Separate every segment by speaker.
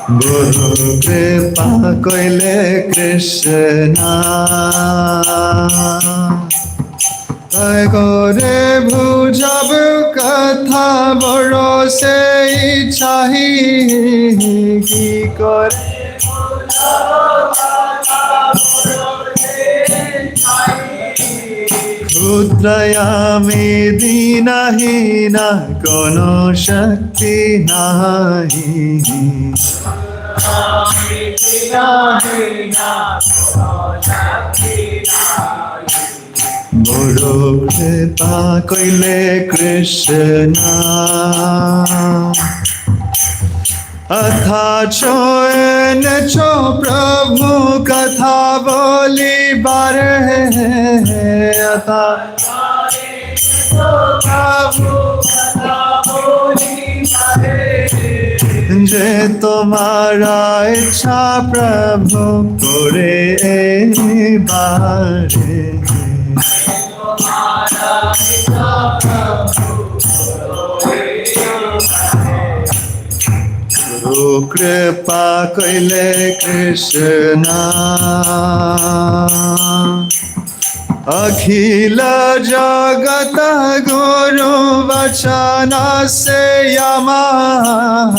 Speaker 1: Guru Kripa Koile Krishna Kai Kore Bhujab Katha Baro Se Chahi Ki Kore Rudrayami Dinahina Kono Shakti Nahi Guru Kripa Koile Krishna Athacho Encho Prabhu Katha Boli Bare Athacho Prabhu Katha Boli Bare যে তোমারা ইচ্ছা প্রভু করে এবারে গুরু কৃপা কইলে কৃষ্ণ अखिल जगत गुरु वचन से अमर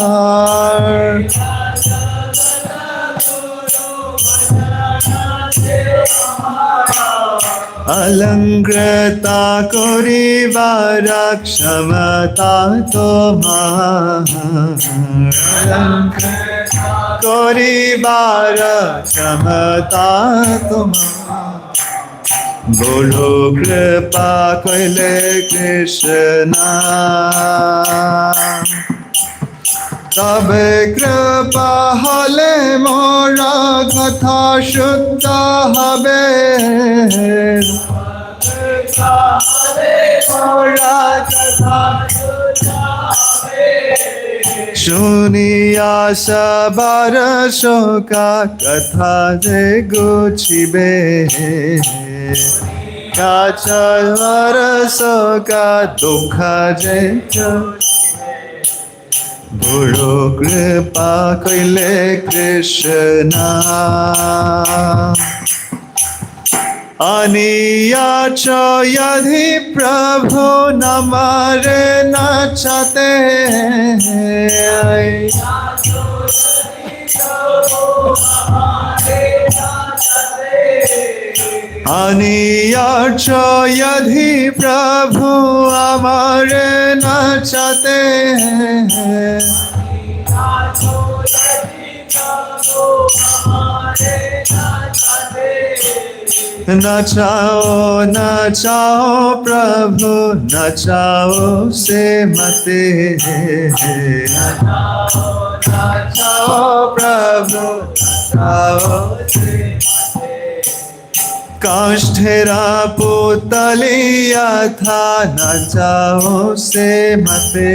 Speaker 1: अलंकृता करिबार क्षमता तुम्हार अलंकृता करिबार क्षमता तुम्हार बोलो कृपा कइले कृष्णा तबे कृपा हले मोरा कथा शुद्ध हबे শুনিয়া সবার শোকা কথা যে গুছিবে কাছার শোকা দুঃখ যে বড় কৃপা কইলে কৃষ্ণ अनियाच यदि प्रभु नमरे नचते अनियाच यदि प्रभु अमरे नचते नचाओ नचाओ प्रभु नचाओ से मते नचाओ प्रभु नचाओ से काष्ठेरा पुतलिया था नचाओ से मते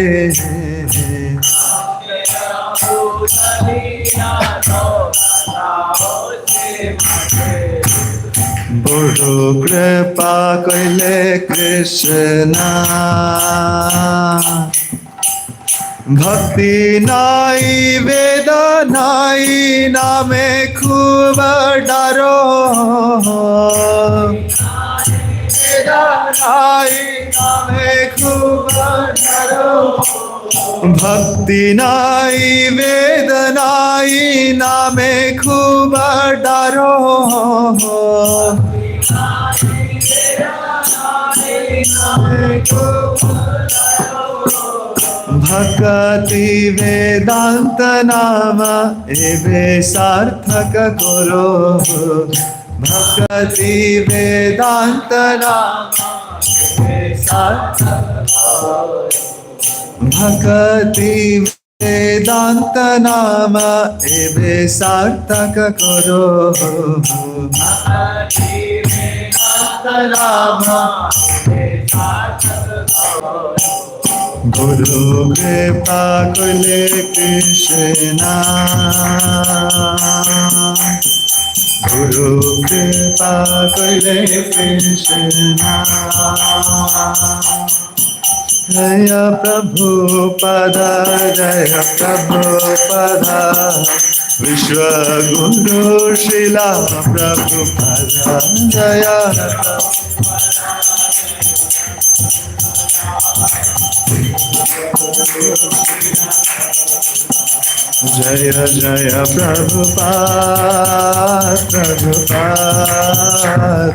Speaker 1: Guru Kripa Kaile Krishna Bhakti nai Veda nai Name khub daro Veda nai Name khub daro Bhakti nai Veda nai Name khub daro Bhakti Vedanta Nama Eve Sarthaka Koro Bhakti Vedanta Nama Eve Sarthaka Koro Bhakti Vedanta Nama Eve Sarthaka Koro Bhakti Vedanta Nama Eve Sarthaka Koro Guru Kripa Kaile Krishna Guru Kripa Kaile Krishna Jaya Prabhupada Jaya Prabhupada Vishwa Guru Srila Prabhupada Jaya Jaya Jaya Prabhupada Prabhupada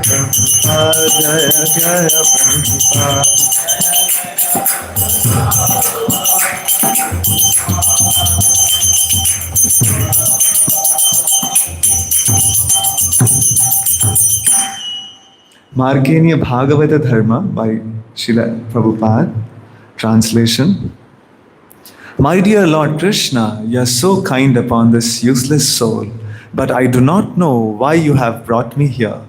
Speaker 1: Prabhupada Jaya Jaya Prabhupada Markandeya Bhagavata Dharma by Srila Prabhupada. Translation. My dear Lord Krishna, you are so kind upon this useless soul, but I do not know why you have brought me here.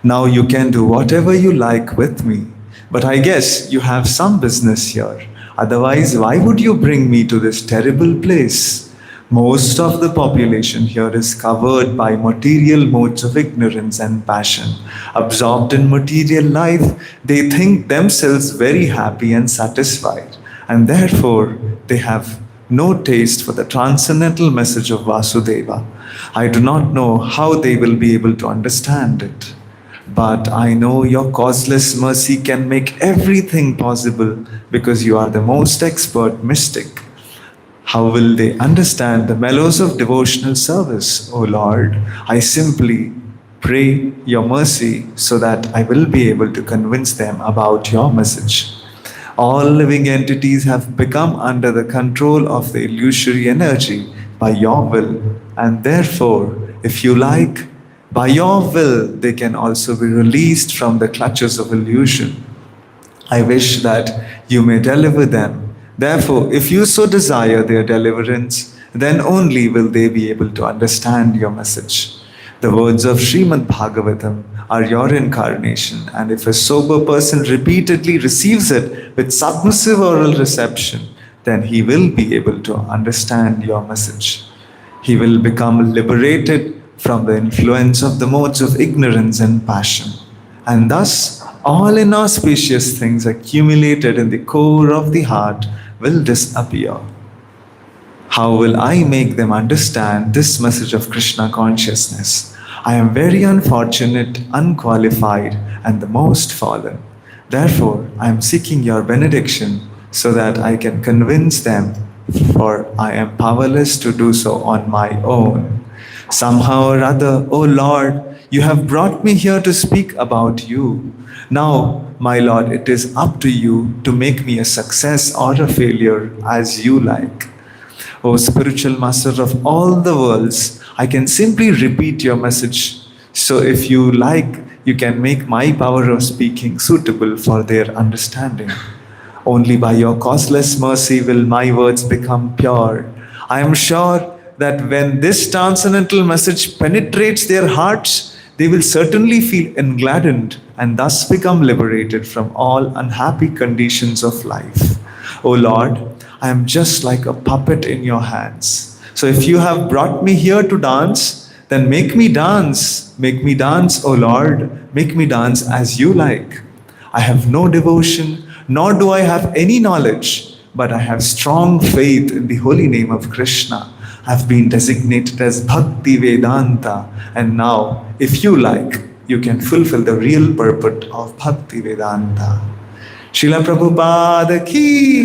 Speaker 1: Now you can do whatever you like with me, but I guess you have some business here. Otherwise, why would you bring me to this terrible place? Most of the population here is covered by material modes of ignorance and passion. Absorbed in material life, they think themselves very happy and satisfied, and therefore they have no taste for the transcendental message of Vasudeva. I do not know how they will be able to understand it. But I know your causeless mercy can make everything possible because you are the most expert mystic. How will they understand the mellows of devotional service, O Lord? I simply pray your mercy so that I will be able to convince them about your message. All living entities have become under the control of the illusory energy by your will, and therefore, if you like, by your will, they can also be released from the clutches of illusion. I wish that you may deliver them. Therefore, if you so desire their deliverance, then only will they be able to understand your message. The words of Srimad Bhagavatam are your incarnation, and if a sober person repeatedly receives it with submissive oral reception, then he will be able to understand your message. He will become liberated from the influence of the modes of ignorance and passion, and thus all inauspicious things accumulated in the core of the heart will disappear. How will I make them understand this message of Krishna consciousness? I am very unfortunate, unqualified, and the most fallen. Therefore, I am seeking your benediction so that I can convince them, for I am powerless to do so on my own. Somehow or other, O Lord, you have brought me here to speak about you. Now, my Lord, it is up to you to make me a success or a failure as you like. O spiritual master of all the worlds, I can simply repeat your message. So if you like, you can make my power of speaking suitable for their understanding. Only by your causeless mercy will my words become pure. I am sure that when this transcendental message penetrates their hearts, they will certainly feel engladdened and thus become liberated from all unhappy conditions of life. O Lord, I am just like a puppet in your hands. So if you have brought me here to dance, Then make me dance, O Lord, make me dance as you like. I have no devotion, nor do I have any knowledge, but I have strong faith in the holy name of Krishna. I've been designated as Bhakti Vedanta, and now, if you like, you can fulfill the real purport of Bhakti Vedanta. Srila Prabhupada ki.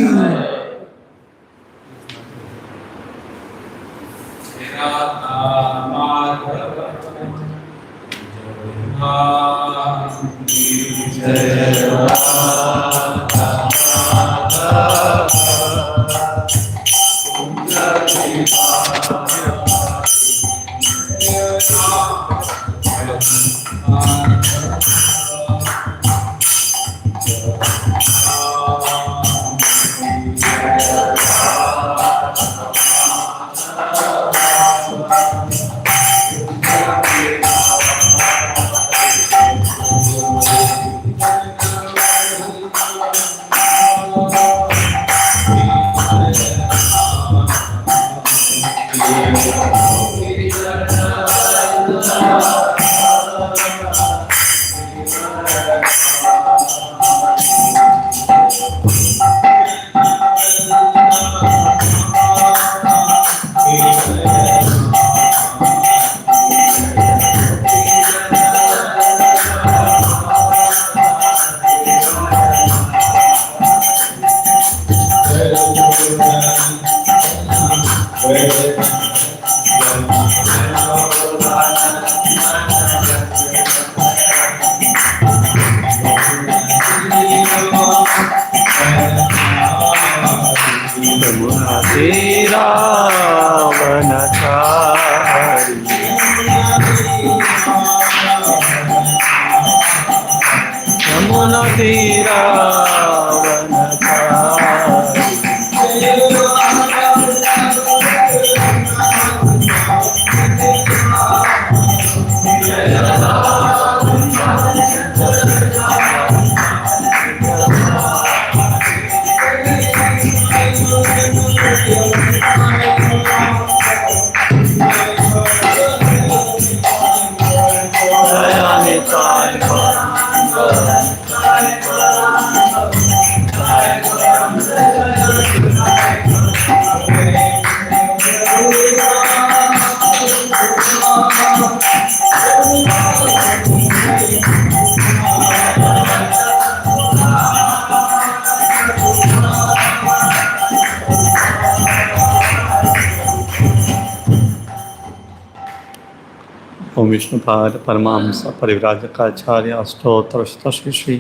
Speaker 2: ओम विष्णुपाद परमहंस परिव्राजकाचार्य अष्टोत्तर श्री श्री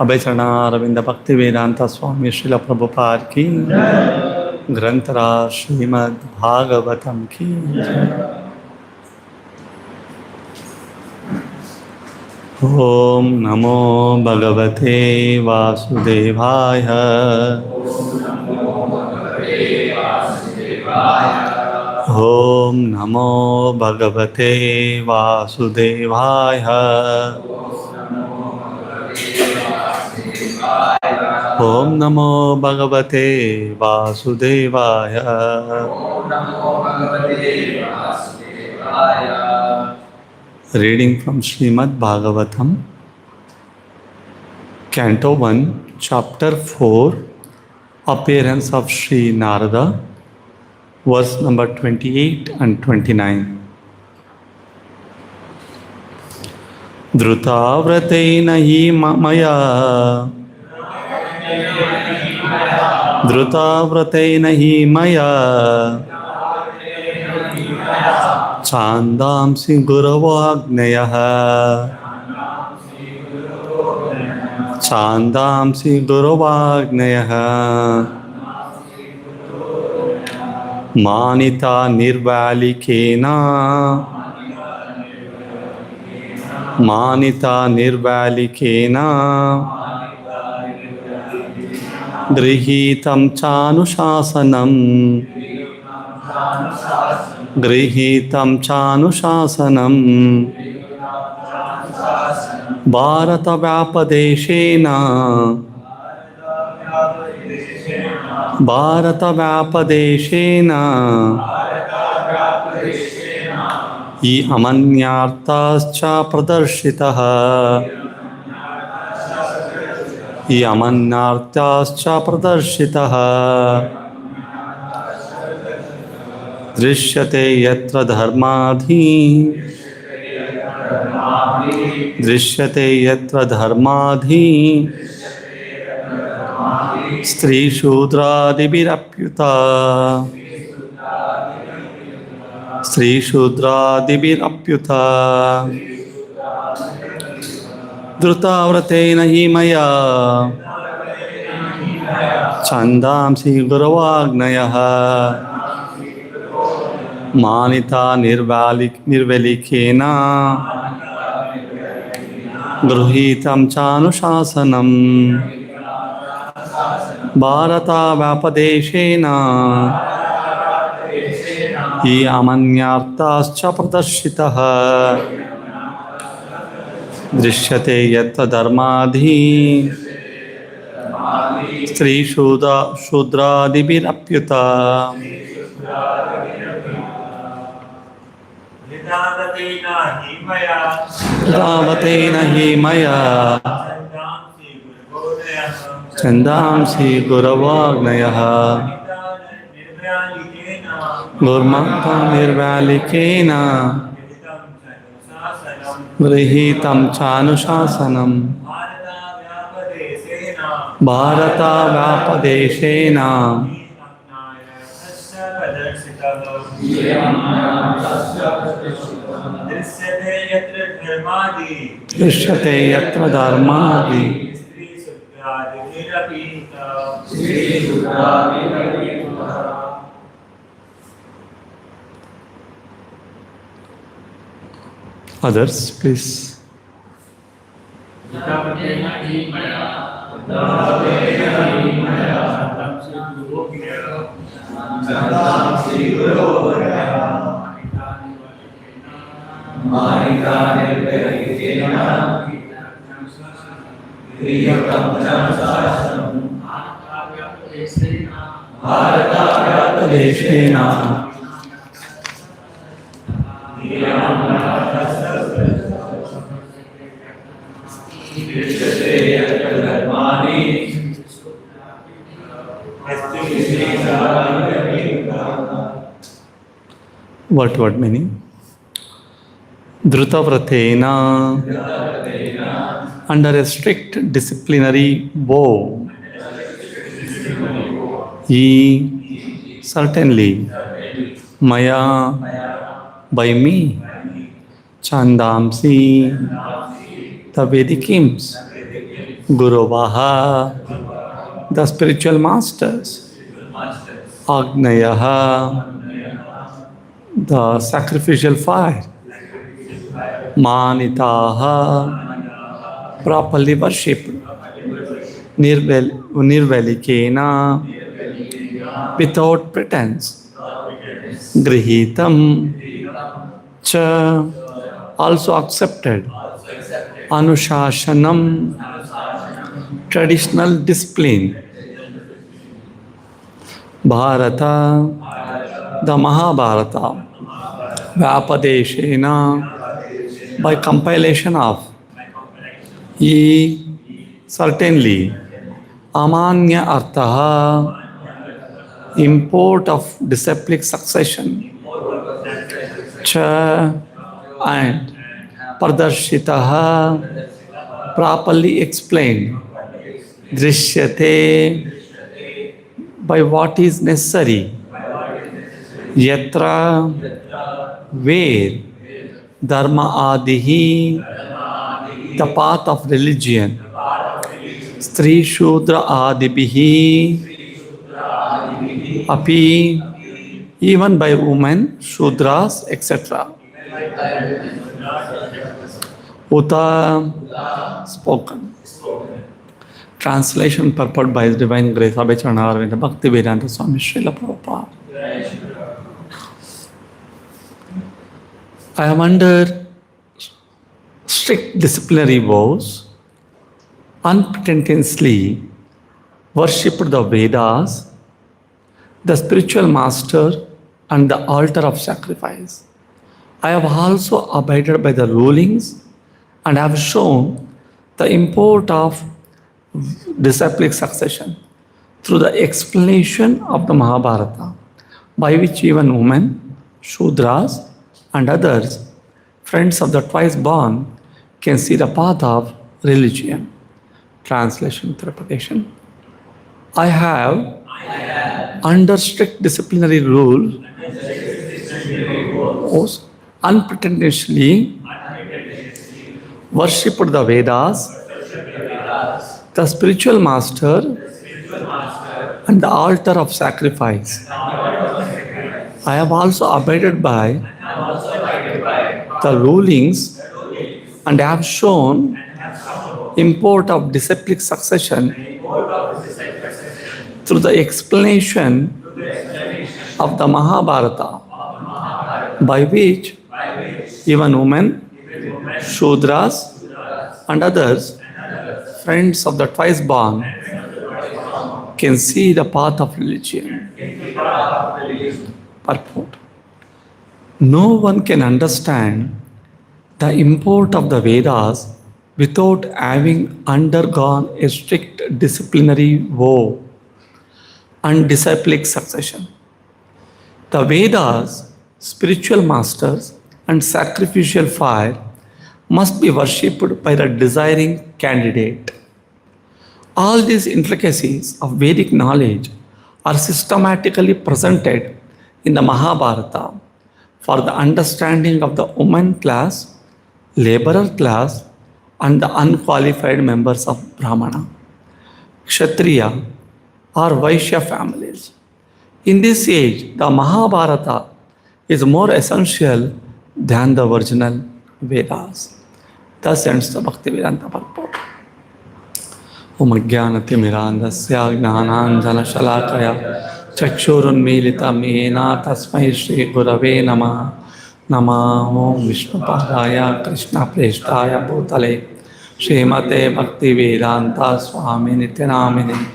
Speaker 2: अभयचरणारविंद भक्ति वेदांत स्वामी श्रील प्रभुपाद की ग्रंथराज श्रीमद् भागवतम की ओम नमो भगवते वासुदेवाय। ओम नमो भगवते वासुदेवाय। ओम नमो भगवते वासुदेवाय। Reading from Srimad Bhagavatam, Canto 1, Chapter 4, Appearance of Sri Narada, verse number 28 and 29. Dhrutavrateina hi maya Dhrutavrateina hi maya Chandamsi Guravagnayah Chandamsi Guravagnayah Manita Nirvalikena Manita Nirvalikena Grihitam Chanushasanam Grihitam Chanushasanam Bharata Vyapadeshena Bharata Vyapadeshena ये अमन्यार्थाश्च प्रदर्शितः ये अमन्यार्थाश्च प्रदर्शितः दृश्यते यत्र धर्माधि दृश्यते यत्र धर्माधि स्त्रीशूद्रादिभिरप्युता स्त्रीशूद्रादिभिरप्युता धृताव्रतेन हि मया छन्दांसि गुरवाग्नयः मानिता निर्वलिकेन गृहीतं चानुशासनम् भारताव्यापदेशेन हि अमन्यार्थाश्च प्रदर्शितः दृश्यते यत्र धर्माधि स्त्रीशूद्रादिभिरप्युता रावतेन हि मया छन्दांसि गुरवाग्नयः गुर्मता निर्वालिकेन गृहीतं चानुशासनम् भारताव्यापदेशेन दृश्यते यत्र धर्मादि Others, please. What meaning? Dhrutavratena, under a strict disciplinary vow, he certainly, maya, by me, chandamsi, the Vedic hymns, Guruvaha, the spiritual masters, Agnayaha, the sacrificial fire, Manitaha, properly worshipped, Nirvalikena, without pretense, Grihitam, Cha, also accepted, Anushashanam, traditional discipline, Bharata, the Mahabharata, Vyapadeshena, by compilation of, Ye, certainly, Amanya Arthaha, import of disciplic succession, Cha, and Pradarshitaha, properly explained, Drishyate, by what is necessary, Yatra, where, Dharma Adihi, the path of religion, Stri Shudra Adibihi, Api, even by women, Shudras, etc. Uta, spoken. Translation purport by His Divine Grace, Abhicharana Aravinda Bhaktivedanta Swami Srila Prabhupada. I am under strict disciplinary vows, unpretentiously worshipped the Vedas, the spiritual master, and the altar of sacrifice. I have also abided by the rulings and have shown the import of disciplic succession through the explanation of the Mahabharata, by which even women, Shudras, and others, friends of the twice born, can see the path of religion. Translation, interpretation. I have, under strict disciplinary rule, unpretentiously worshipped the Vedas, the spiritual master, and the altar of sacrifice. I have also abided by the rulings and have shown import of disciplic succession through the explanation of the Mahabharata, by which even women, Shudras, and others, friends of the twice born, can see the path of religion. Purport. No one can understand the import of the Vedas without having undergone a strict disciplinary vow and disciplic succession. The Vedas, spiritual masters, and sacrificial fire must be worshipped by the desiring candidate. All these intricacies of Vedic knowledge are systematically presented in the Mahabharata for the understanding of the woman class, laborer class, and the unqualified members of Brahmana, Kshatriya, or Vaishya families. In this age, the Mahabharata is more essential than the original Vedas. Thus ends the Bhaktivedanta purport. Om Ajnanatimirandasya Gnananjana Chakshurunmilitam Yena Tasmai Shri Gurave Namah. Namah Om Vishnupadaya Krishna Preshtaya Bhutale Srimate Bhaktivedanta Swami Nityanamine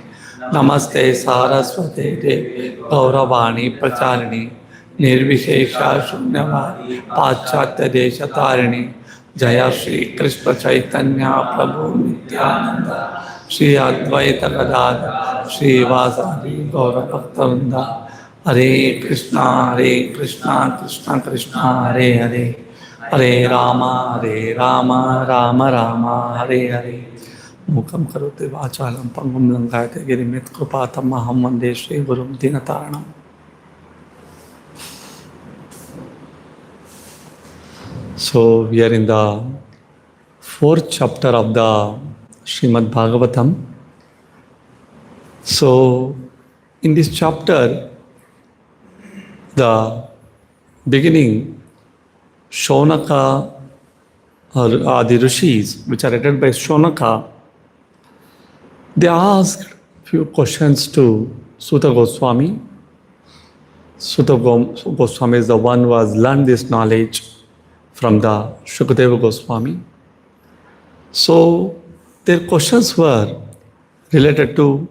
Speaker 2: Namaste Saraswate Devi Gauravani Pracharini Nirvishesha Shunyavadi Pachatya Deshatarini Jaya Shri Krishna Chaitanya Prabhu Nityananda Shri Advaita Gadadhar Shri Vasari Gaura Bhaktavinda Hare Krishna Krishna Krishna Hare Hare Hare Rama Rama Rama Hare Hare Mukam Karote Vachalam Pangum Langate Girimit Krupatam Maham Vande Shri Gurum Dinataranam. So we are in the fourth chapter of the Srimad Bhagavatam. So in this chapter, the beginning, Shonaka, or the rishis, which are headed by Shonaka, they asked few questions to Suta Goswami. Suta Goswami is the one who has learned this knowledge from the Shukadeva Goswami. So their questions were related to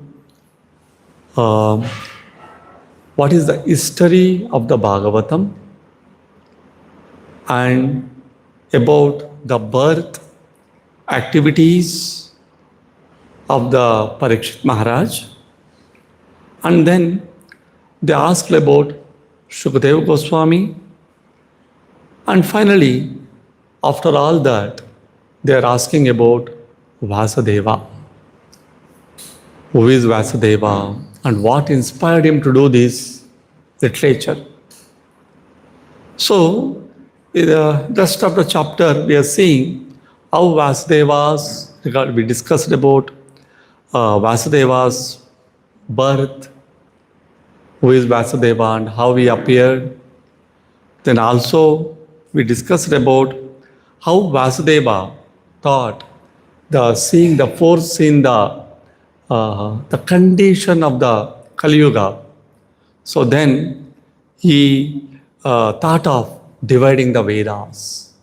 Speaker 2: what is the history of the Bhagavatam and about the birth activities of the Parikshit Maharaj. And then they asked about Shukadeva Goswami. And finally, after all that, they are asking about Vasudeva. Who is Vasudeva and what inspired him to do this literature? So, in the rest of the chapter, we are seeing how Vasudeva's, we discussed about Vasudeva's birth, who is Vasudeva and how he appeared. Then also we discussed about how Vasudeva taught seeing the force in the condition of the Kali Yuga. So then he thought of dividing the Vedas.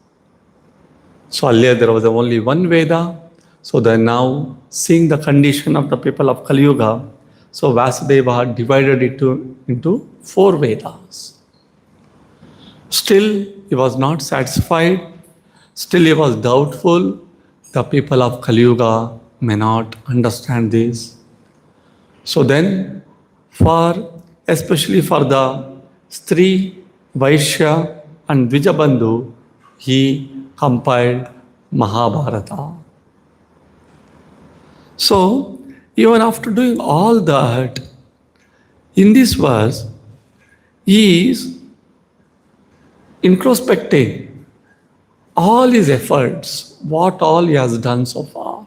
Speaker 2: So earlier there was only one Veda. So then now seeing the condition of the people of Kali Yuga, so Vasudeva divided it into 4 Vedas. Still, he was not satisfied. Still, he was doubtful. The people of Kali Yuga may not understand this. So then, especially for the Stri, Vaishya, and Dvijabandhu, he compiled Mahabharata. So, even after doing all that, in this verse, he is introspecting all his efforts, what all he has done so far.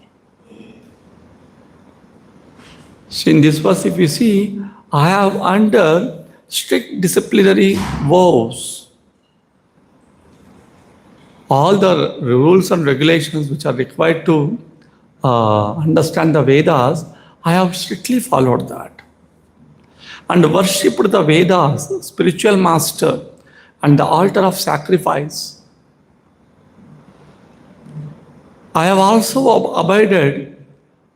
Speaker 2: So in this verse, if you see, I have under strict disciplinary vows. All the rules and regulations which are required to understand the Vedas, I have strictly followed that. And worshipped the Vedas, spiritual master, and the altar of sacrifice. I have also abided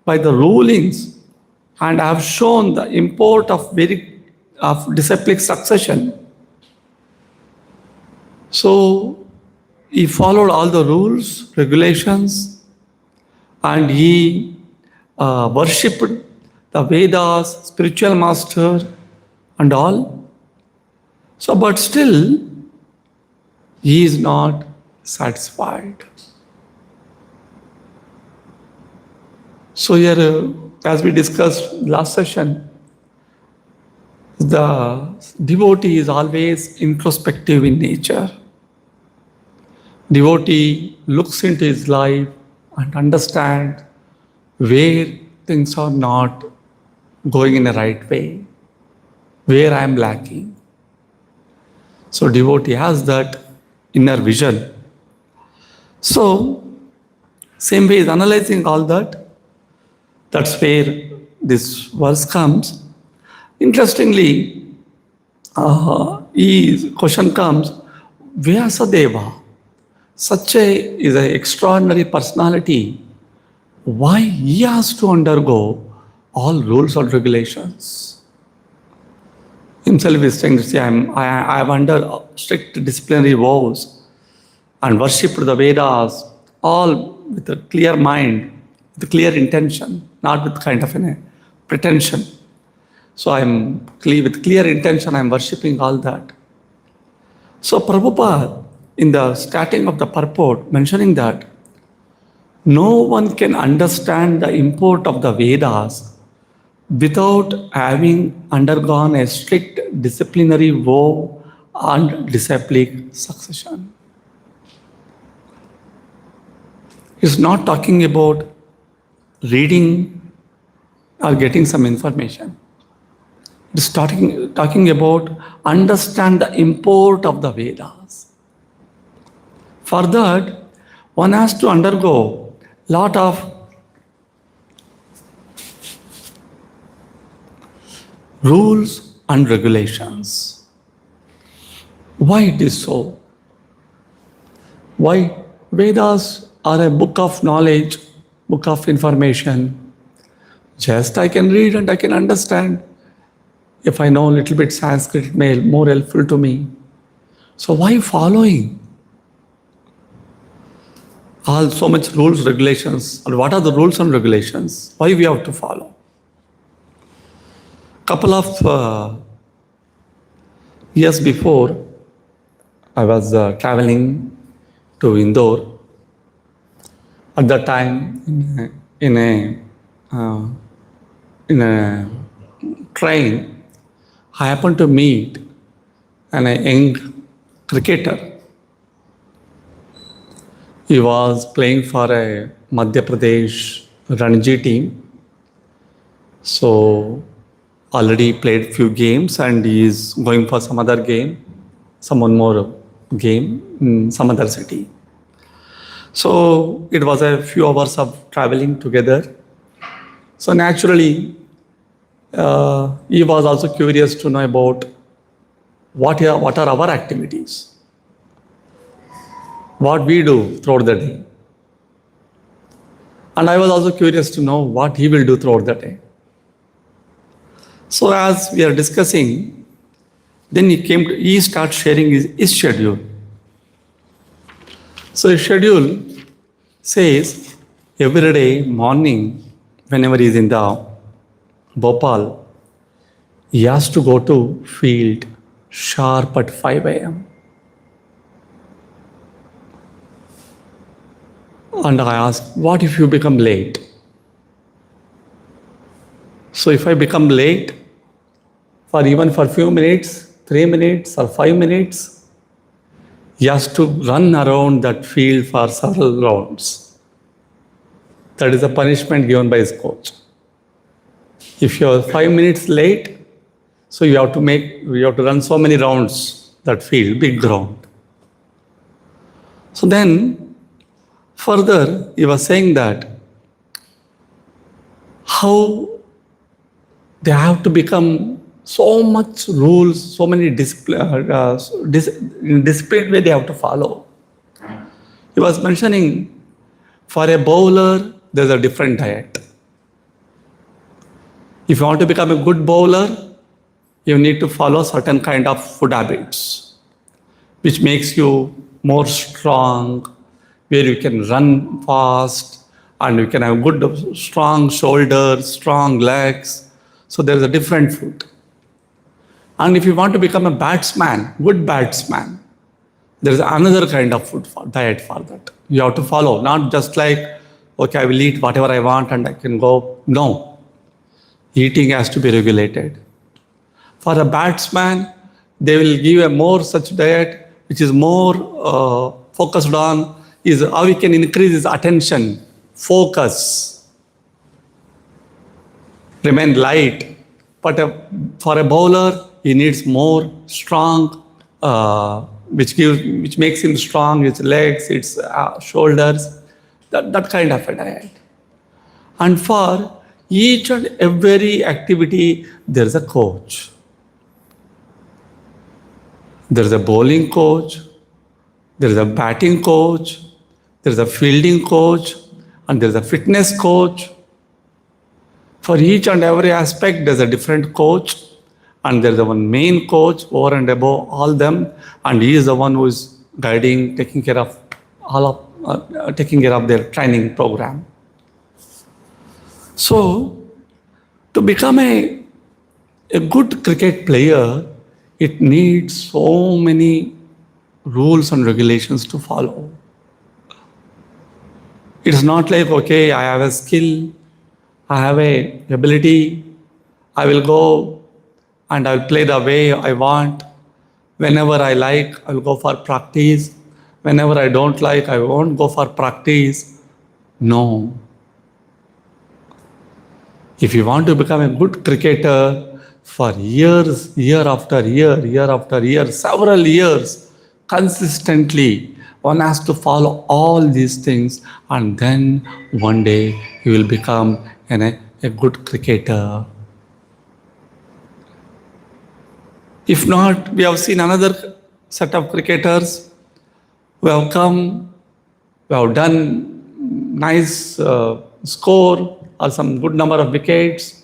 Speaker 2: by the rulings and I have shown the import of disciplic succession. So he followed all the rules, regulations, and he worshipped the Vedas, spiritual master, and all. So, but still, he is not satisfied. So here, as we discussed last session, the devotee is always introspective in nature. Devotee looks into his life and understands where things are not going in the right way, where I am lacking. So devotee has that inner vision. So, same way is analyzing all that. That's where this verse comes. Interestingly, question comes, Vyasadeva, is an extraordinary personality. Why he has to undergo all rules or regulations? Himself is saying, see, I am under strict disciplinary vows and worshipped the Vedas, all with a clear mind, with a clear intention, not with kind of a pretension. So with clear intention, I am worshipping all that. So Prabhupada, in the starting of the purport, mentioning that no one can understand the import of the Vedas without having undergone a strict disciplinary vow and disciplic succession. He's not talking about reading or getting some information. It's talking about understand the import of the Vedas. For that, one has to undergo lot of rules and regulations. Why it is so? Why? Vedas are a book of knowledge, book of information. Just I can read and I can understand. If I know a little bit Sanskrit, it may be more helpful to me. So why following all so much rules, regulations? Or what are the rules and regulations? Why we have to follow? Couple of years before, I was traveling to Indore. At that time, in a train, I happened to meet a young cricketer. He was playing for a Madhya Pradesh Ranji team. So already played few games and he is going for some other game, one more game in some other city. So it was a few hours of traveling together. So naturally, he was also curious to know about what are our activities, what we do throughout the day. And I was also curious to know what he will do throughout the day. So as we are discussing, Then he starts sharing his schedule. So his schedule says every day morning, whenever he is in the Bhopal, he has to go to field sharp at 5 a.m. And I asked, what if you become late? So if I become late even for few minutes, 3 minutes or 5 minutes, he has to run around that field for several rounds. That is a punishment given by his coach. If you are 5 minutes late, so you have to run so many rounds that field, big ground. So then, further, he was saying that how they have to become so much rules, so many disciplined way they have to follow. He was mentioning for a bowler, there's a different diet. If you want to become a good bowler, you need to follow certain kind of food habits, which makes you more strong, where you can run fast and you can have good, strong shoulders, strong legs. So there is a different food. And if you want to become a batsman, good batsman, there is another kind of diet for that. You have to follow, not just like, okay, I will eat whatever I want and I can go. No. Eating has to be regulated. For a batsman, they will give a more such diet which is more focused on is how we can increase his attention, focus, remain light. But for a bowler, he needs more strong, which makes him strong, his legs, its shoulders, that kind of a diet. And for each and every activity, there is a coach. There is a bowling coach, there is a batting coach, there is a fielding coach, and there is a fitness coach. For each and every aspect, there is a different coach, and there is one main coach over and above all them, and he is the one who is guiding, taking care of their training program. So, to become a good cricket player, it needs so many rules and regulations to follow. It's not like, okay, I have a skill, I have a ability, I will go and I will play the way I want. Whenever I like, I will go for practice. Whenever I don't like, I won't go for practice. No. If you want to become a good cricketer, for years, year after year, several years, consistently, one has to follow all these things, and then one day he will become a good cricketer. If not, we have seen another set of cricketers who have come, who have done nice score or some good number of wickets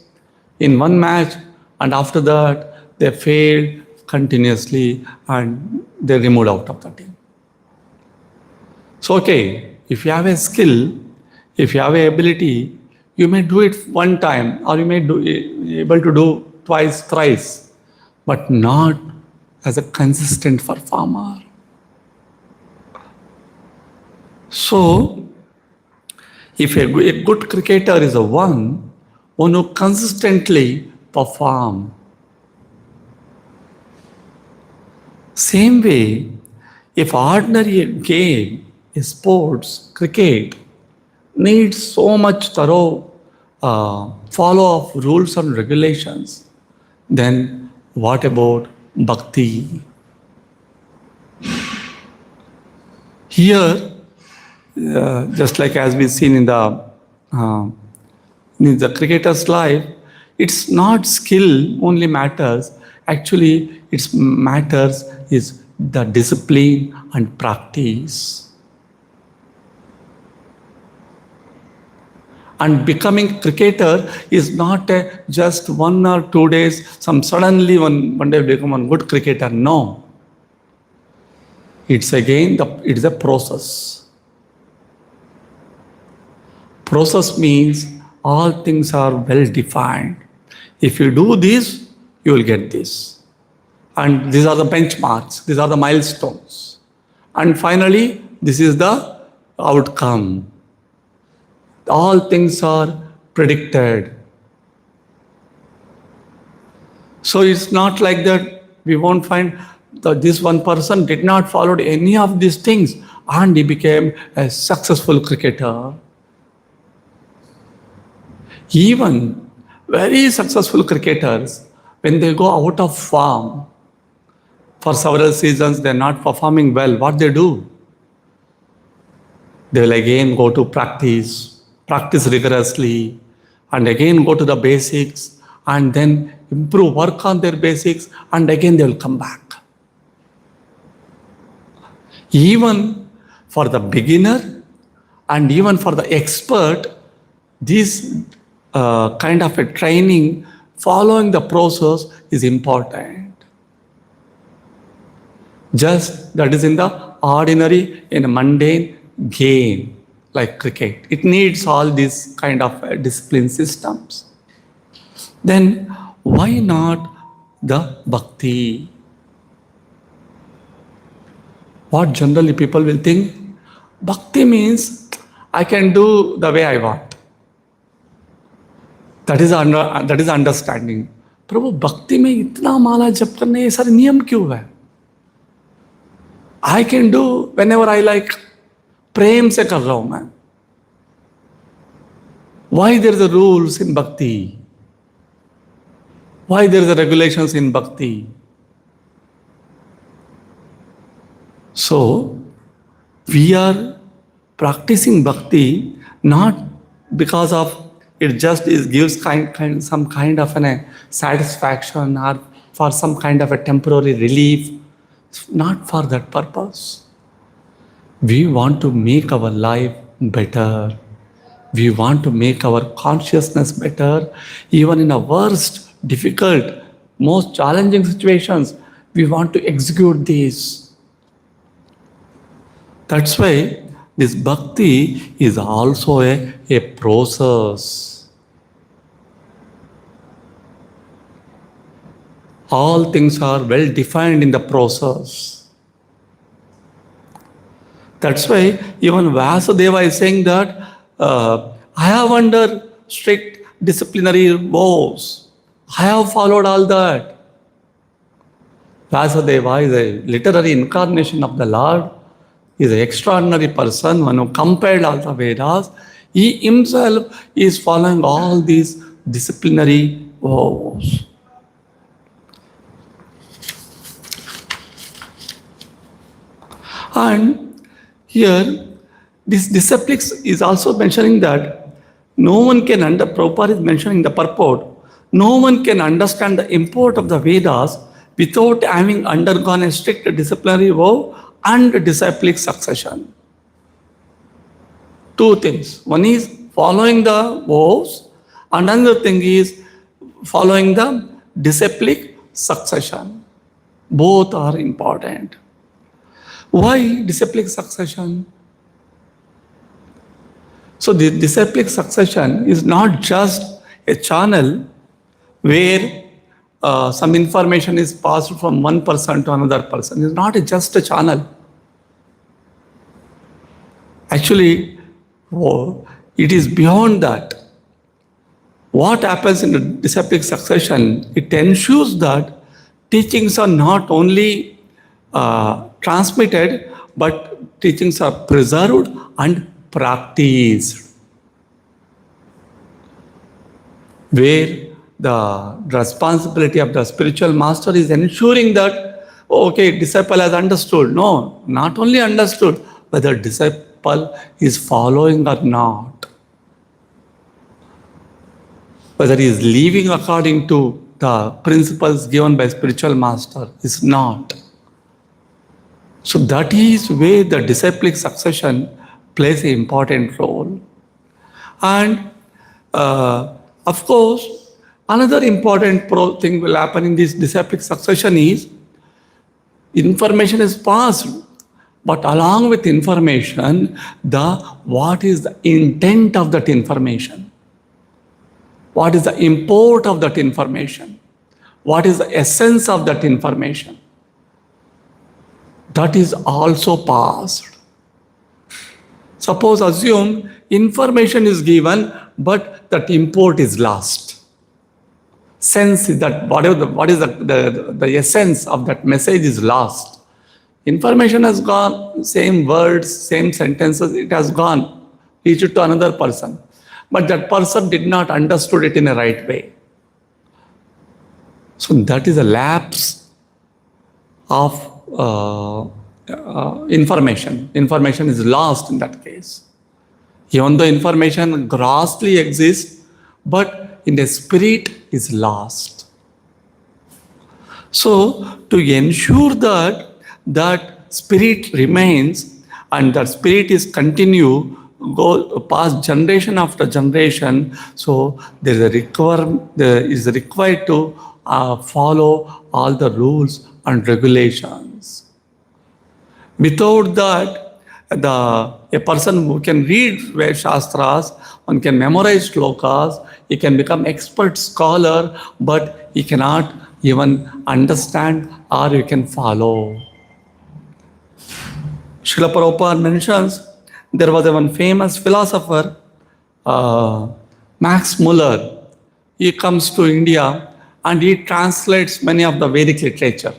Speaker 2: in one match, and after that they failed continuously and they removed out of the team. So okay, if you have a skill, if you have a ability, you may do it one time or you may be able to do twice, thrice, but not as a consistent performer. So, if a good cricketer is one who consistently perform. Same way, if ordinary game, sports, cricket, needs so much thorough follow of rules and regulations, then what about bhakti? Here, just like as we've seen in the cricketer's life, it's not skill only matters. Actually, it matters is the discipline and practice. And becoming cricketer is not just 1 or 2 days, some suddenly one day become one good cricketer. No. It's again, it's a process. Process means all things are well defined. If you do this, you will get this. And these are the benchmarks, these are the milestones. And finally, this is the outcome. All things are predicted. So it's not like that we won't find that this one person did not follow any of these things and he became a successful cricketer. Even very successful cricketers, when they go out of form for several seasons, they're not performing well, what they do? They will again go to practice rigorously, and again go to the basics, and then improve, work on their basics, and again they will come back. Even for the beginner and even for the expert, this kind of a training, following the process is important. Just that is in the ordinary, in a mundane game like cricket. It needs all these kind of discipline systems. Then why not the bhakti? What generally people will think, bhakti means I can do the way I want. That is understanding. प्रभु भक्ति में इतना माला जप करने ये सारे नियम क्यों है? I can do whenever I like. प्रेम से कर रहा हूं मैं. Why there is a rules in bhakti? Why there is a regulations in bhakti? So we are practicing bhakti not because of it just gives some kind of a satisfaction or for some kind of a temporary relief. Not for that purpose. We want to make our life better. We want to make our consciousness better. Even in the worst, difficult, most challenging situations, we want to execute these. That's why this bhakti is also a process. All things are well defined in the process. That's why even Vasudeva is saying that I have under strict disciplinary vows. I have followed all that. Vasudeva is a literary incarnation of the Lord. He is an extraordinary person, one who compiled all the Vedas. He himself is following all these disciplinary vows. And here, this disciplics is also mentioning that no one can Prabhupada is mentioning the purport. No one can understand the import of the Vedas without having undergone a strict disciplinary vow and disciplic succession. Two things. One is following the vows, and another thing is following the disciplic succession. Both are important. Why disciplic succession? So the disciplic succession is not just a channel where some information is passed from one person to another person. It's not just a channel. Actually, it is beyond that. What happens in the disciplic succession, it ensures that teachings are not only transmitted, but teachings are preserved and practiced. Where the responsibility of the spiritual master is ensuring that, okay, disciple has understood. No, not only understood, whether disciple is following or not. Whether he is living according to the principles given by spiritual master is not. So that is where the disciplic succession plays an important role. And Of course, another important thing will happen in this disciplic succession is information is passed, but along with information, what is the intent of that information? What is the import of that information? What is the essence of that information? That is also passed. Suppose assume information is given, but that import is lost. Sense is that what is the essence of that message is lost. Information has gone, same words, same sentences, it has gone, reached it to another person. But that person did not understood it in a right way. So that is a lapse of information. Information is lost in that case. Even though information grossly exists, but in the spirit is lost. So to ensure that spirit remains and that spirit is continue, go past generation after generation, so there is required to follow all the rules and regulations. Without that, a person who can read Shastras, one can memorize shlokas, he can become expert scholar, but he cannot even understand or he can follow. Srila Prabhupada mentions there was one famous philosopher, Max Muller. He comes to India and he translates many of the Vedic literature.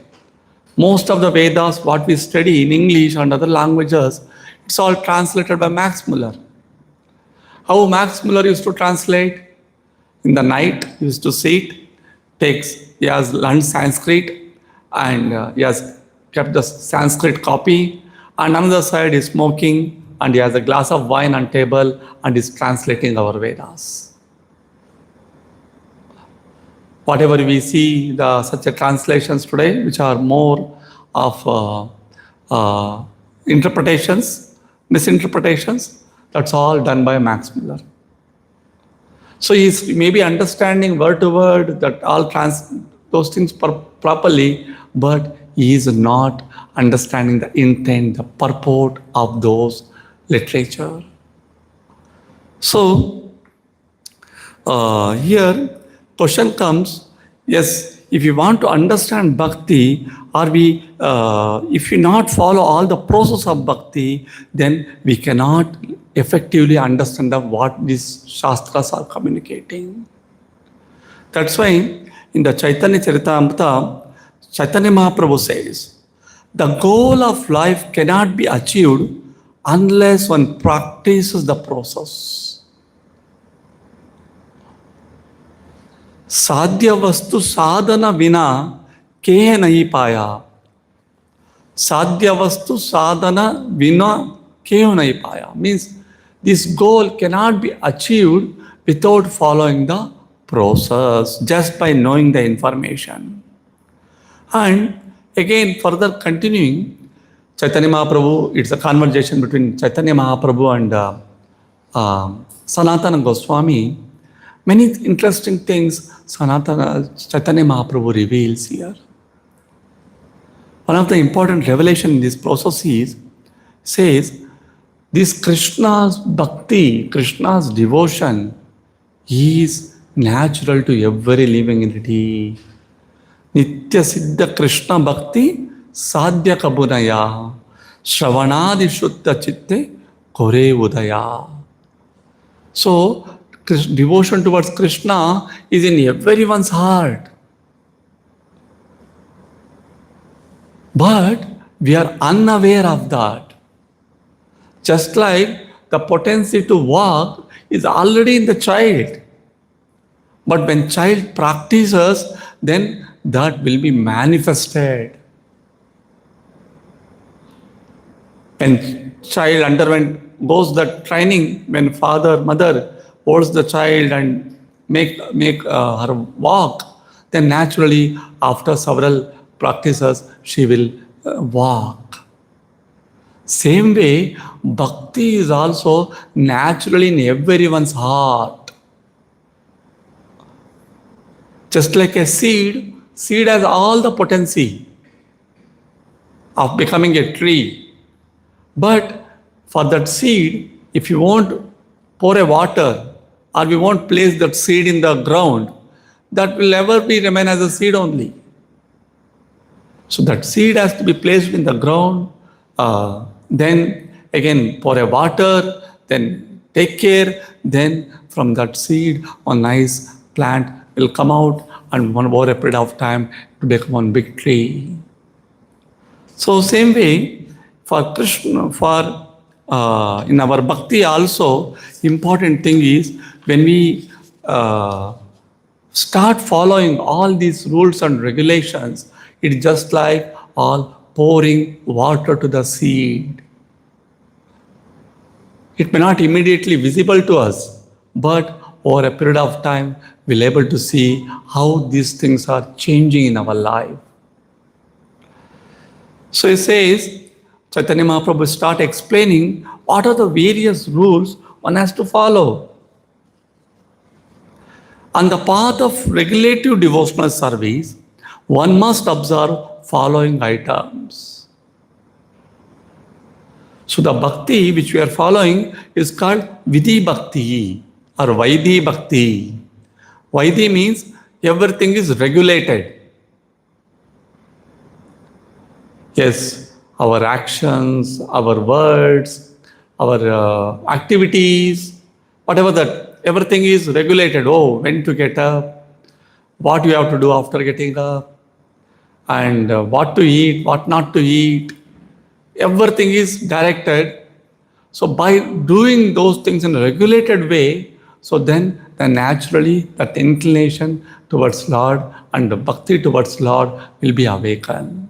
Speaker 2: Most of the Vedas, what we study in English and other languages, it's all translated by Max Muller. How Max Muller used to translate? In the night, he used to sit, he has learned Sanskrit and he has kept the Sanskrit copy, and another side is smoking and he has a glass of wine on table and is translating our Vedas. Whatever we see, such translations today, which are more of interpretations, misinterpretations, that's all done by Max Muller. So he's maybe understanding word to word that all those things properly, but he is not understanding the intent, the purport of those literature. So here question comes, yes, if you want to understand bhakti, if we not follow all the process of bhakti, then we cannot effectively understand what these shastras are communicating. That's why in the Chaitanya Charitamrita, Chaitanya Mahaprabhu says, the goal of life cannot be achieved unless one practices the process. साध्य वस्तु साधना बिना के नहीं पाया. साध्य वस्तु sadhana बिना के नहीं पाया means this goal cannot be achieved without following the process, just by knowing the information. And again, further continuing, Chaitanya Mahaprabhu, it's a conversation between Chaitanya Mahaprabhu and Sanatana Goswami. Many interesting things Chaitanya Mahaprabhu reveals here. One of the important revelation in this process says, this Krishna's bhakti, Krishna's devotion is natural to every living entity. Nitya Siddha Krishna Bhakti Sadhya Kabunaya Shravanadi Shuddha Chitte Kore Udaya. So, devotion towards Krishna is in everyone's heart. But we are unaware of that. Just like the potency to walk is already in the child. But when child practices, then that will be manifested. When child goes the training, when father, mother holds the child and make her walk, then naturally after several practices she will walk. Same way, bhakti is also naturally in everyone's heart. Just like a seed has all the potency of becoming a tree. But for that seed, if you won't pour a water or we won't place that seed in the ground, that will ever be remain as a seed only. So that seed has to be placed in the ground, then again pour a water, then take care, then from that seed a nice plant will come out and over a period of time to become one big tree. So same way for Krishna, in our bhakti also, important thing is when we start following all these rules and regulations, it's just like all pouring water to the seed. It may not immediately visible to us, but over a period of time, we'll be able to see how these things are changing in our life. So he says, Chaitanya Mahaprabhu start explaining what are the various rules one has to follow. On the path of regulative devotional service, one must observe following items. So the bhakti which we are following is called Vidhi Bhakti or Vaidhi Bhakti. Vaidhi means everything is regulated. Yes, our actions, our words, our activities, whatever that, everything is regulated. Oh, when to get up, what you have to do after getting up, and what to eat, what not to eat. Everything is directed. So by doing those things in a regulated way, so then naturally that inclination towards Lord and the bhakti towards Lord will be awakened.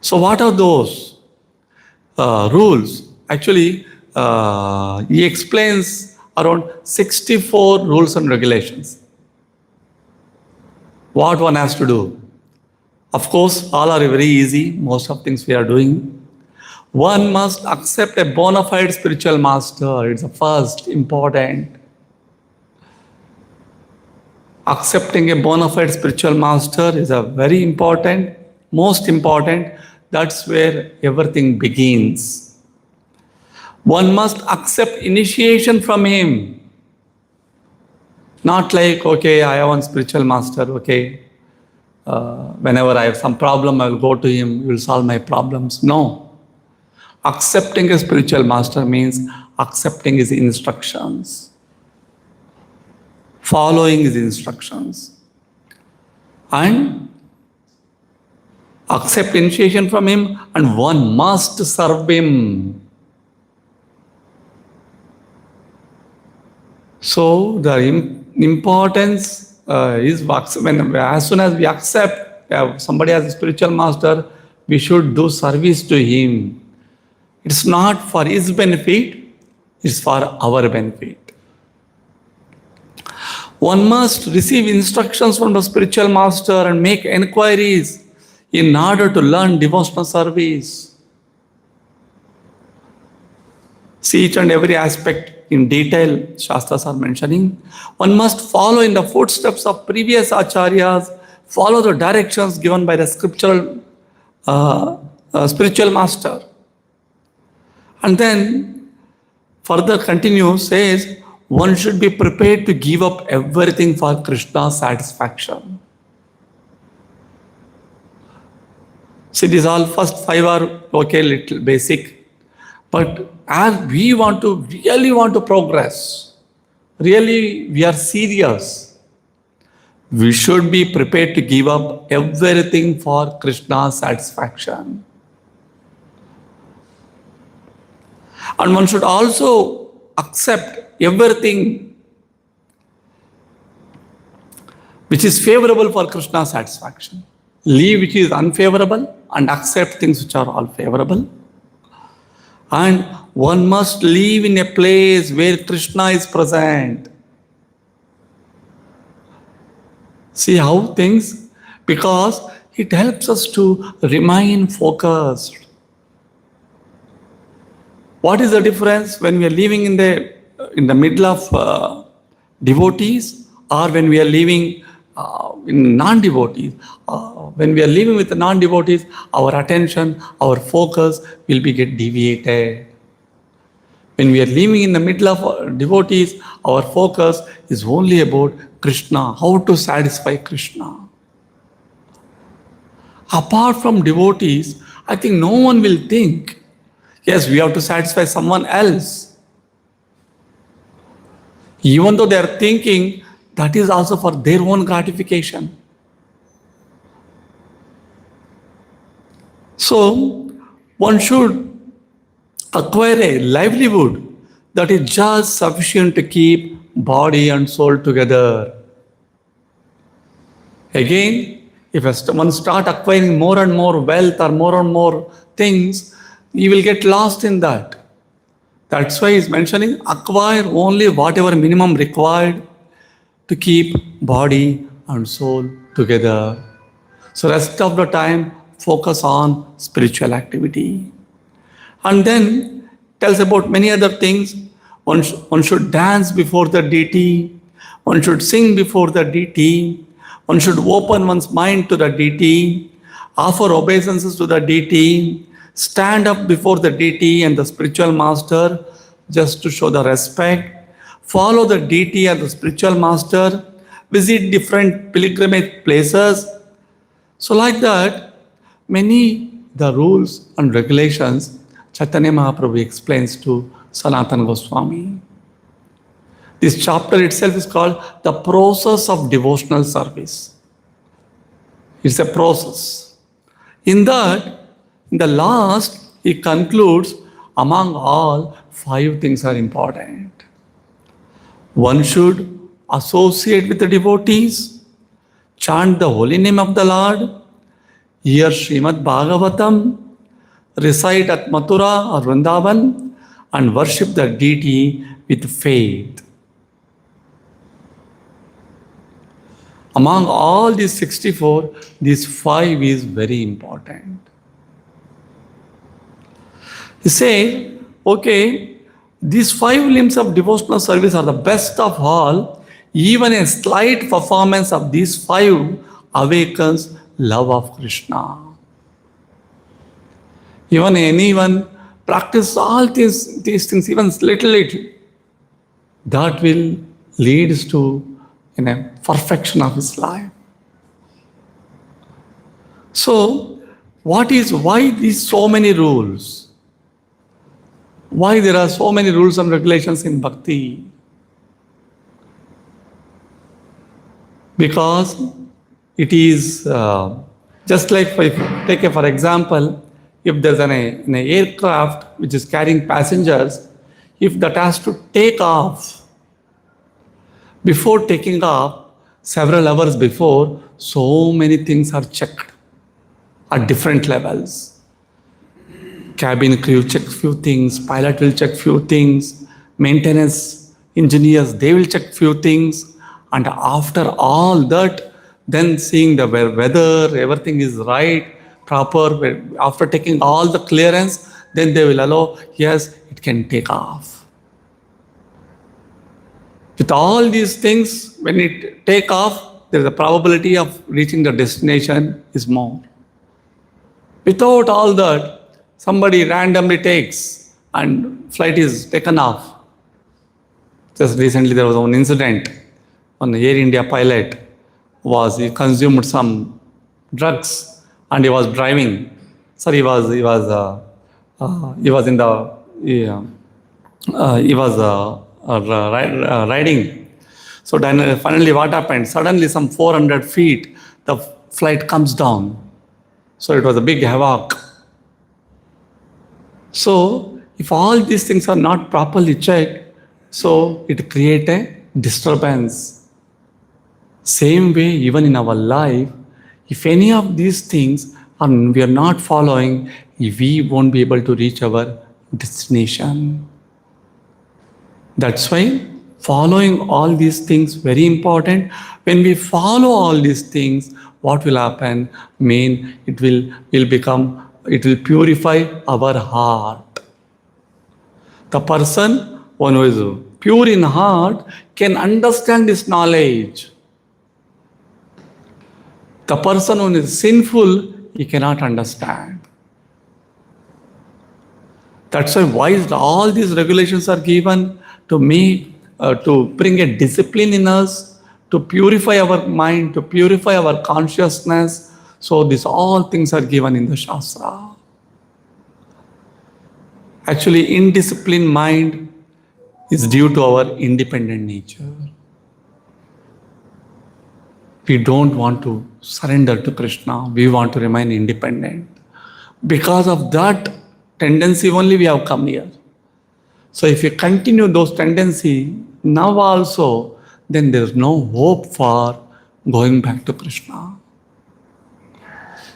Speaker 2: So what are those rules? Actually, he explains around 64 rules and regulations. What one has to do. Of course, all are very easy. Most of things we are doing. One must accept a bona fide spiritual master. It's the first important. Accepting a bona fide spiritual master is a very important, most important. That's where everything begins. One must accept initiation from him. Not like, okay, I have one spiritual master, okay. Whenever I have some problem, I will go to him, he will solve my problems. No. Accepting a spiritual master means accepting his instructions, following his instructions, and accept initiation from him, and one must serve him. So the importance is when as soon as we accept somebody as a spiritual master, we should do service to him. It's not for his benefit, it's for our benefit. One must receive instructions from the spiritual master and make enquiries in order to learn devotional service. See each and every aspect in detail, Shastras are mentioning. One must follow in the footsteps of previous acharyas, follow the directions given by the scriptural spiritual master. And then further continues, says, one should be prepared to give up everything for Krishna's satisfaction. See, these all first 5 are okay, little basic. But as we really want to progress, really we are serious, we should be prepared to give up everything for Krishna's satisfaction. And one should also accept everything which is favorable for Krishna's satisfaction. Leave which is unfavorable and accept things which are all favorable. And one must live in a place where Krishna is present. See how things, because it helps us to remain focused. What is the difference when we are living in the middle of devotees or when we are living in non-devotees. When we are living with the non-devotees, our attention, our focus will be get deviated. When we are living in the middle of devotees, our focus is only about Krishna, how to satisfy Krishna. Apart from devotees, I think no one will think, yes, we have to satisfy someone else. Even though they are thinking, that is also for their own gratification. So, one should acquire a livelihood that is just sufficient to keep body and soul together. Again, if one start acquiring more and more wealth or more and more things, you will get lost in that. That's why he's mentioning acquire only whatever minimum required to keep body and soul together. So rest of the time, focus on spiritual activity. And then tells about many other things. One should dance before the deity. One should sing before the deity. One should open one's mind to the deity, offer obeisances to the deity, stand up before the deity and the spiritual master just to show the respect, follow the deity and the spiritual master, visit different pilgrimage places. So like that, many the rules and regulations Chaitanya Mahaprabhu explains to Sanatana Goswami. This chapter itself is called the process of devotional service. It's a process. In that, in the last, he concludes, among all, 5 things are important. One should associate with the devotees, chant the holy name of the Lord, hear Srimad Bhagavatam, recite at Mathura or Vrindavan, and worship the deity with faith. Among all these 64, these 5 is very important. He said, okay, these 5 limbs of devotional service are the best of all. Even a slight performance of these 5 awakens love of Krishna. Even anyone practice all these things, even little, that will lead to perfection of his life. So, why these so many rules? Why there are so many rules and regulations in bhakti? Because it is just like, for example, if there's an aircraft which is carrying passengers, if that has to take off, before taking off, several hours before, so many things are checked at different levels. Cabin crew checks few things, pilot will check few things, maintenance engineers, they will check few things, and after all that, then seeing the weather, everything is right, proper, after taking all the clearance, then they will allow, yes, it can take off. With all these things, when it take off, there is a probability of reaching the destination is more. Without all that, somebody randomly takes and flight is taken off. Just recently there was one incident. One Air India pilot he consumed some drugs and he was driving. Sir, he was riding. So then finally what happened? Suddenly some 400 feet, the flight comes down. So it was a big havoc. So if all these things are not properly checked, so it creates a disturbance. Same way, even in our life, if any of these things we are not following, we won't be able to reach our destination. That's why following all these things very important. When we follow all these things, what will happen? It will purify our heart. The person, one who is pure in heart, can understand this knowledge. The person who is sinful, he cannot understand. That's why all these regulations are given to make, to bring a discipline in us, to purify our mind, to purify our consciousness. So these all things are given in the Shastra. Actually, indisciplined mind is due to our independent nature. We don't want to surrender to Krishna. We want to remain independent. Because of that tendency only we have come here. So if you continue those tendencies now also, then there is no hope for going back to Krishna.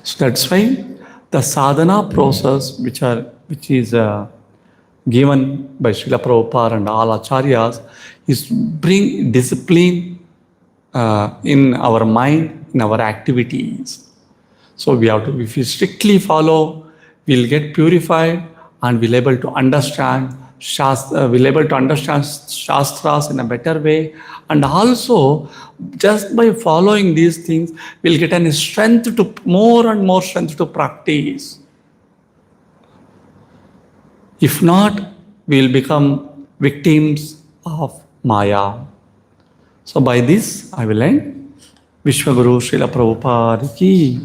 Speaker 2: So that's why the sadhana process which is given by Srila Prabhupada and all acharyas is bring discipline in our mind, in our activities. So we have to, if we strictly follow, we'll get purified and we'll able to understand we'll able to understand Shastras in a better way. And also, just by following these things, we'll get a strength to, more and more strength to practice. If not, we'll become victims of Maya. So by this, I will end. Vishwaguru Srila Prabhupada ki